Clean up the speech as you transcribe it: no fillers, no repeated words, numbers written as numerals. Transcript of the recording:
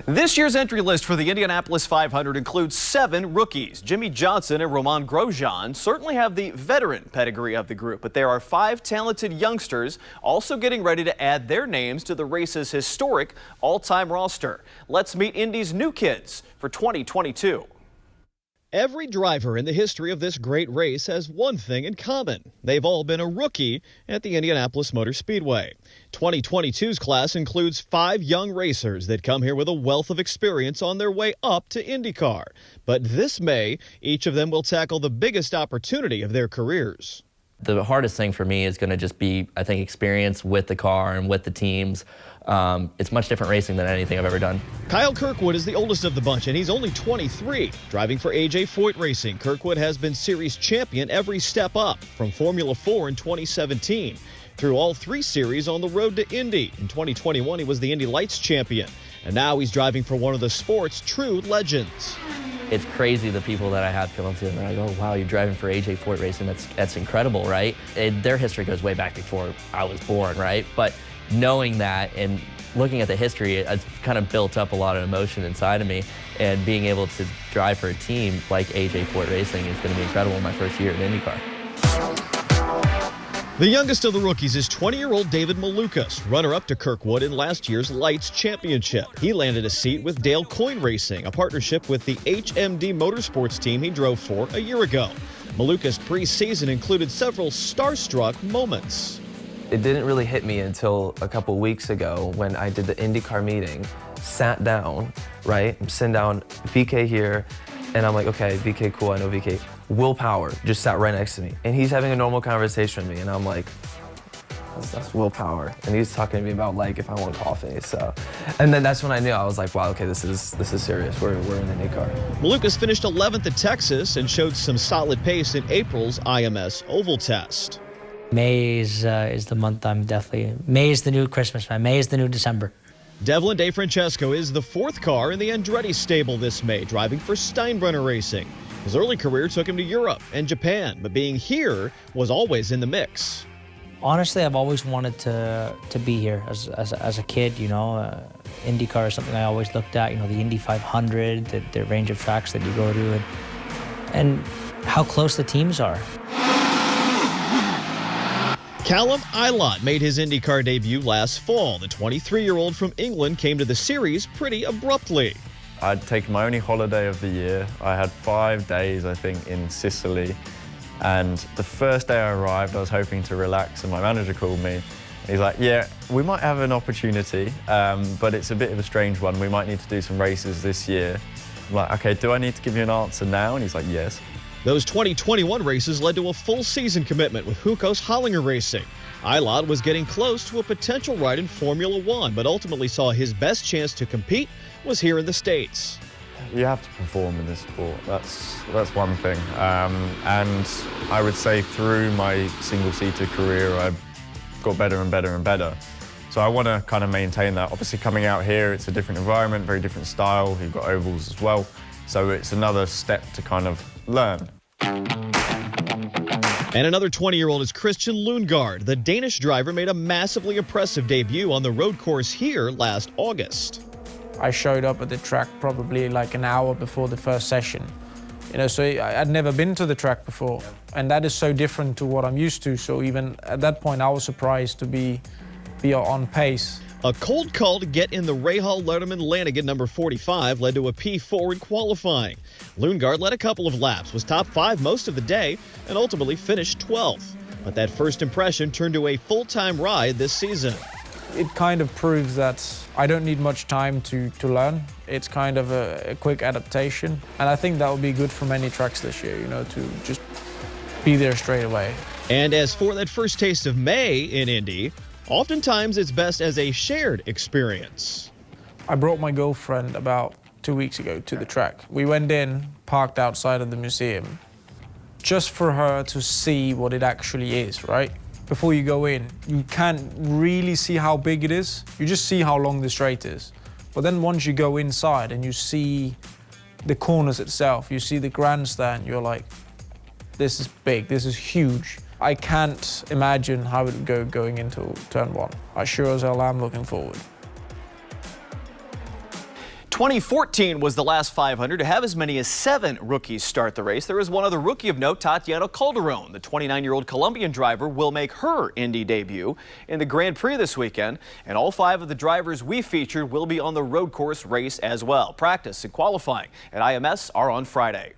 This year's entry list for the Indianapolis 500 includes 7 rookies. Jimmy Johnson and Roman Grosjean certainly have the veteran pedigree of the group, but there are 5 talented youngsters also getting ready to add their names to the race's historic all-time roster. Let's meet Indy's new kids for 2022. Every driver in the history of this great race has one thing in common. They've all been a rookie at the Indianapolis Motor Speedway. 2022's class includes 5 young racers that come here with a wealth of experience on their way up to IndyCar. But this May, each of them will tackle the biggest opportunity of their careers. The hardest thing for me is going to just be, I think, experience with the car and with the teams. It's much different racing than anything I've ever done. Kyle Kirkwood is the oldest of the bunch, and he's only 23. Driving for AJ Foyt Racing, Kirkwood has been series champion every step up, from Formula 4 in 2017 through all 3 series on the road to Indy. In 2021, he was the Indy Lights champion, and now he's driving for one of the sport's true legends. It's crazy the people that I have come up to and they're like, oh, wow, you're driving for AJ Foyt Racing. That's incredible, right? Their history goes way back before I was born, right? But knowing that and looking at the history, it's kind of built up a lot of emotion inside of me. And being able to drive for a team like AJ Foyt Racing is going to be incredible in my first year at IndyCar. The youngest of the rookies is 20-year-old David Malucas, runner-up to Kirkwood in last year's Lights Championship. He landed a seat with Dale Coyne Racing, a partnership with the HMD Motorsports team he drove for a year ago. Malucas' pre-season included several starstruck moments. It didn't really hit me until a couple weeks ago when I did the IndyCar meeting, sat down, right? I'm sitting down, VK here, and I'm like, okay, VK, cool, I know VK. Will Power just sat right next to me, and he's having a normal conversation with me, and I'm like, that's Will Power, and he's talking to me about like if I want coffee. So, and then that's when I knew. I was like, wow, okay, this is serious. We're in the IndyCar. Malucas finished 11th at Texas and showed some solid pace in April's IMS Oval Test. May is the month May is the new Christmas, man. May is the new December. Devlin Defrancesco is the 4th car in the Andretti stable this May, driving for Steinbrenner Racing. His early career took him to Europe and Japan, but being here was always in the mix. Honestly, I've always wanted to be here as a kid, you know. IndyCar is something I always looked at, you know, the Indy 500, the range of tracks that you go to, and how close the teams are. Callum Eilot made his IndyCar debut last fall. The 23-year-old from England came to the series pretty abruptly. I'd taken my only holiday of the year. I had 5 days, I think, in Sicily. And the first day I arrived, I was hoping to relax, and my manager called me. He's like, yeah, we might have an opportunity, but it's a bit of a strange one. We might need to do some races this year. I'm like, okay, do I need to give you an answer now? And he's like, yes. Those 2021 races led to a full season commitment with Hukos Hollinger Racing. Eilot was getting close to a potential ride in Formula 1, but ultimately saw his best chance to compete was here in the States. You have to perform in this sport. That's one thing. And I would say through my single-seater career, I've got better and better and better. So I want to kind of maintain that. Obviously, coming out here, it's a different environment, very different style. You've got ovals as well. So it's another step to kind of learn. And another 20-year-old is Christian Loongaard. The Danish driver made a massively impressive debut on the road course here last August. I showed up at the track probably like an hour before the first session. You know, so I'd never been to the track before. And that is so different to what I'm used to. So even at that point, I was surprised to be on pace. A cold call to get in the Rahal Letterman Lanigan number 45 led to a P4 in qualifying. Loongaard led a couple of laps, was top 5 most of the day, and ultimately finished 12th. But that first impression turned to a full-time ride this season. It kind of proves that I don't need much time to learn. It's kind of a quick adaptation. And I think that will be good for many tracks this year, you know, to just be there straight away. And as for that first taste of May in Indy, oftentimes it's best as a shared experience. I brought my girlfriend about 2 weeks ago to the track. We went in, parked outside of the museum, just for her to see what it actually is, right? Before you go in, you can't really see how big it is. You just see how long the straight is. But then once you go inside and you see the corners itself, you see the grandstand, you're like, this is big, this is huge. I can't imagine how it would go going into turn 1. I sure as hell am looking forward. 2014 was the last 500 to have as many as 7 rookies start the race. There is one other rookie of note, Tatiana Calderon. The 29-year-old Colombian driver will make her Indy debut in the Grand Prix this weekend. And all 5 of the drivers we featured will be on the road course race as well. Practice and qualifying at IMS are on Friday.